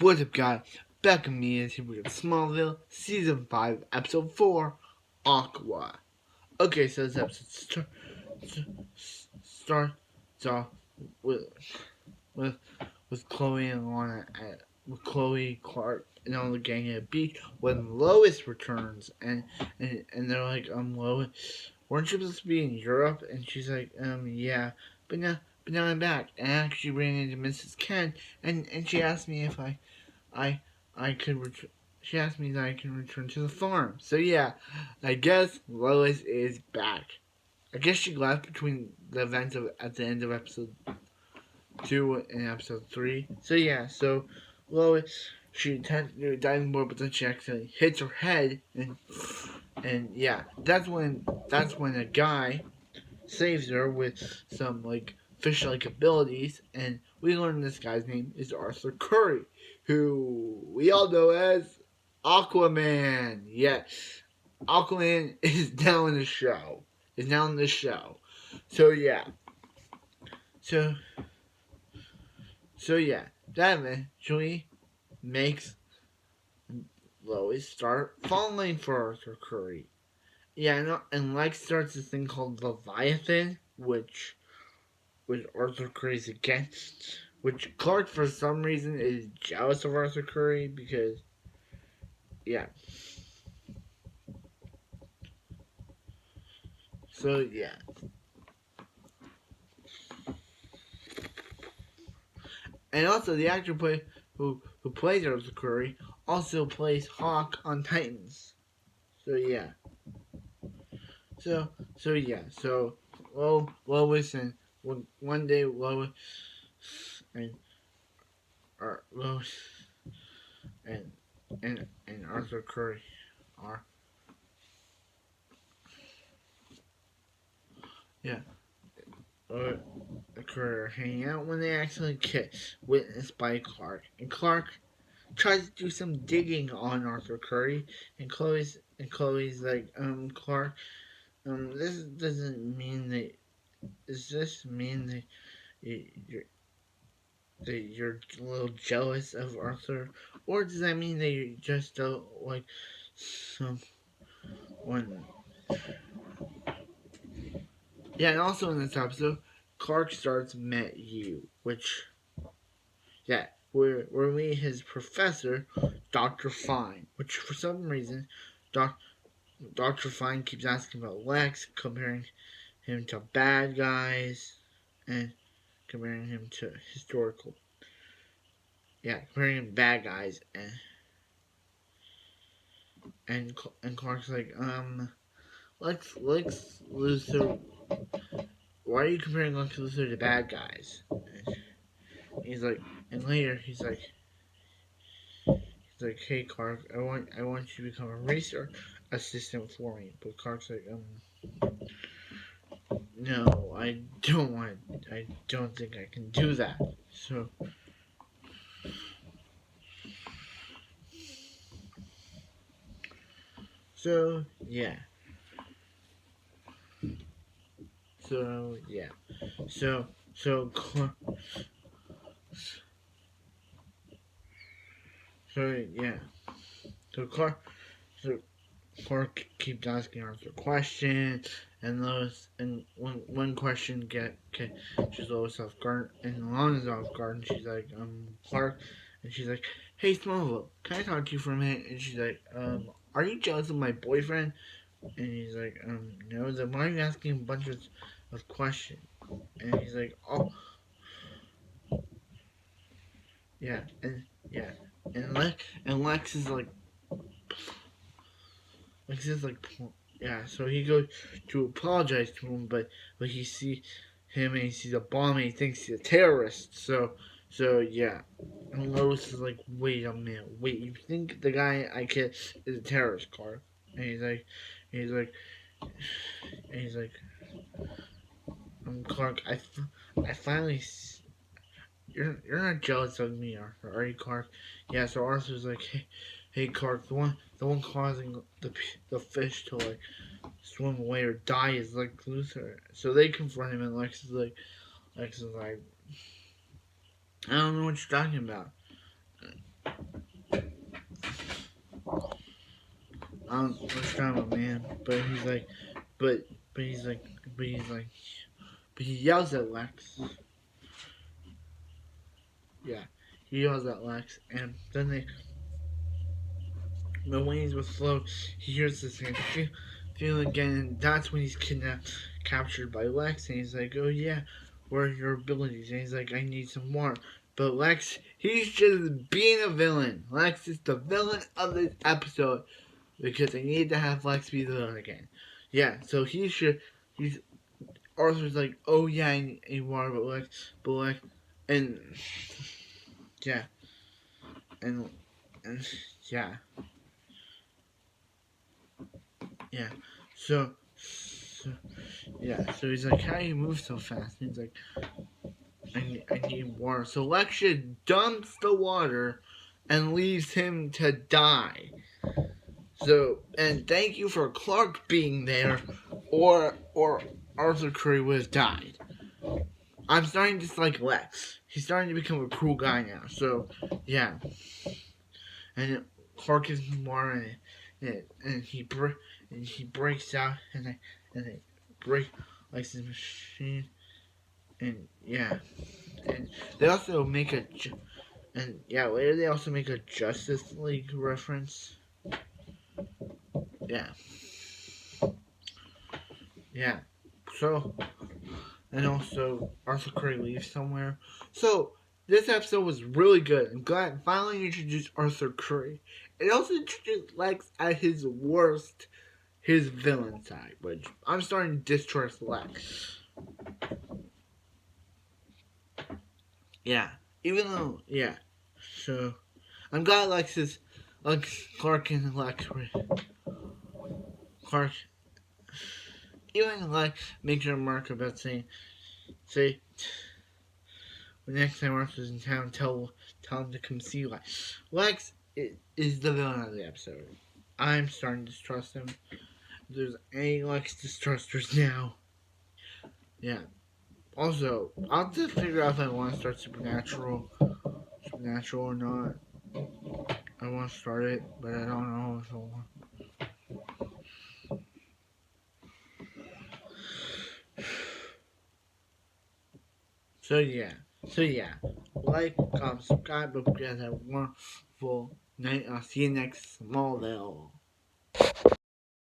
What's up, guys? Back with me is here with Smallville, Season 5, Episode 4, Aqua. Okay, so this episode starts off with, with, with Chloe and Lana with Chloe, Clark, and all the gang at the beach when Lois returns, and they're like, Lois, weren't you supposed to be in Europe? And she's like, yeah, but now I'm back. And I actually ran into Mrs. Ken, and she asked me if I I could she asked me that I can return to the farm. So yeah, I guess Lois is back. I guess she left between the events of at the end of episode 2 and episode 3. So yeah, so Lois she attempts to dive in board, but then she accidentally hits her head, and yeah, that's when a guy saves her with some like fish-like abilities, and we learn this guy's name is Arthur Curry, who we all know as Aquaman. Yes, Aquaman is now in the show. Is now in the show. So yeah. So yeah. That eventually makes Lois start falling for Arthur Curry. Yeah, and Lex starts this thing called Leviathan, which Arthur Curry's against. Which Clark, for some reason, is jealous of Arthur Curry because, yeah. So yeah, and also the actor who plays Arthur Curry also plays Hawk on Titans. So yeah, so Lois and one day Lois and Lois and and Arthur Curry are yeah occur hanging out when they accidentally kiss, witnessed by Clark. And Clark tries to do some digging on Arthur Curry, and Chloe's like, Clark, this doesn't mean that. Does this mean that you're you're a little jealous of Arthur, or does that mean that you just don't like someone? Yeah, and also in this episode, Clark starts met you, which yeah, where we his professor, Dr. Fine, which for some reason, Dr. Fine keeps asking about Lex, comparing him to bad guys, and comparing him to historical. Yeah, comparing him to bad guys, and Clark's like, Lex Luthor. Why are you comparing Lex Luthor to bad guys? And he's like, and later he's like, hey Clark, I want you to become a research assistant for me. But Clark's like, no, I don't want. I don't think I can do that. So yeah. So yeah. So so so yeah. So Clark keeps asking Arthur questions, and Lois, and one question she's Lois off guard, and Lana's off guard, and she's like, Clark, and she's like, hey Smallville, can I talk to you for a minute? And she's like, are you jealous of my boyfriend? And he's like, no. Then why are you asking a bunch of questions? And he's like, oh, yeah, and yeah, and Lex is like, yeah. So he goes to apologize to him, but he sees him and he sees a bomb and he thinks he's a terrorist. So yeah. And Lois is like, wait a minute, wait, you think the guy I kissed is a terrorist, Clark? And he's like, and he's like, Clark, I finally. You're not jealous of me, Arthur, are you, Clark? Yeah. So Arthur's like, hey, Clark, the one causing the fish to like swim away or die is like Luthor. So they confront him, and Lex is like, I don't know what you're talking about. What's kind of a man, but he's like, but but he's like, but he's like, but he yells at Lex. Yeah, he yells at Lex, and then but when he's with Flo, he hears the same feel again, and that's when he's captured by Lex, and he's like, oh yeah, what are your abilities? And he's like, I need some more. But Lex, he's just being a villain. Lex is the villain of this episode because they need to have Lex be the villain again. Yeah, so he's Arthur's like, oh yeah, I need water, but Lex, and yeah, and and yeah, yeah. So yeah, so he's like, how do you move so fast? And he's like, I need water. So Lex dumps the water and leaves him to die. So, and thank you for Clark being there, or Arthur Curry would have died. I'm starting to dislike Lex. He's starting to become a cruel guy now. So, yeah. And Clark is more, and he breaks out, and they break Lex's machine, and yeah, and they also make and yeah, later they also make a Justice League reference. Yeah, yeah. So, and also Arthur Curry leaves somewhere. So this episode was really good. I'm glad it finally introduced Arthur Curry. It also introduced Lex at his worst, his villain side, which I'm starting to distrust Lex. Yeah, even though so I'm glad Clark and Clark even like making a remark about say when next time Arthur's in town, tell him to come see Lex. Lex is the villain of the episode. I'm starting to distrust him. If there's any Lex distrusters now. Yeah. Also, I'll have to figure out if I want to start Supernatural or not. I want to start it, but I don't know if I want. So yeah, like, comment, subscribe, hope you guys have a wonderful night. I'll see you next Smallville.